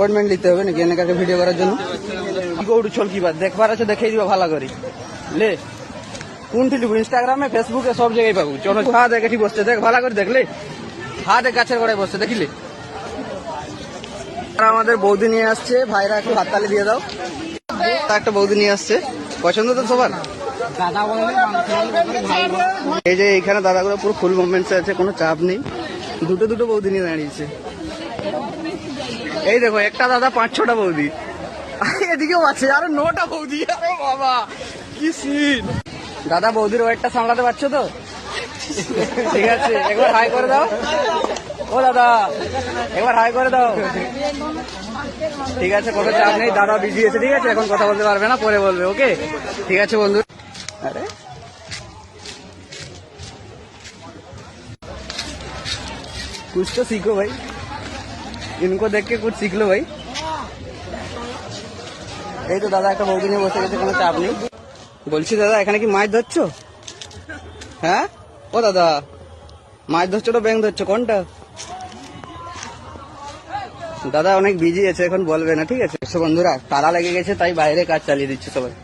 Appointment নিতে হবে নাকি এনেকাকে ভিডিও করার জন্য? কি গৌড় ছল কি বাত দেখবার আছে দেখাই দিবা ভালো করে লে কোনটি লিখব ইনস্টাগ্রামে ফেসবুকে সব জায়গায় পাবো চলো হা দেখে ঠিক বসছে দেখ ভালো করে দেখলে হা দেখ গাছের গোড়ায় বসছে দেখিলে আমাদের বৌদি নিয়ে আসছে ভাইরা একটু হাততালি দিয়ে দাও একটা বৌদি নিয়ে আসছে পছন্দ তো সবার এই যে এইখানে দাদাগুলো পুরো ফুল মুভমেন্টসে আছে কোনো চাপ নেই দুটো দুটো বৌদি নিয়ে দাঁড়িয়েছে এই দেখো একটা দাদা 5-6টা বৌদি এদিকেও আছে আরো 9টা বৌদি আরে বাবা কি সিন দাদা বৌদির ওয়েটটা সামলাতে পারছো তো ঠিক আছে একবার হাই করে দাও ও দাদা একবার হাই করে দাও ঠিক আছে কোনো চাপ নেই দাদা বিজি আছে ঠিক আছে এখন কথা বলতে পারবে না পরে বলবে ওকে ঠিক আছে বন্ধু अरे कुछ तो सीखो भाई इनको देख के कुछ सीख लो भाई এই তো দাদা একটা বৌদি নিয়ে বসে গেছে কোনো চাপ নেই বলছি দাদা এখানে কি মাছ ধরছো হ্যাঁ ও দাদা মাছ ধরছো তো ব্যাং ধরছো কোনটা দাদা অনেক বিজি আছে এখন বলবে না ঠিক আছে বন্ধুরা তালা লেগে গেছে তাই বাইরে কাজ চালিয়ে দিচ্ছে সবাই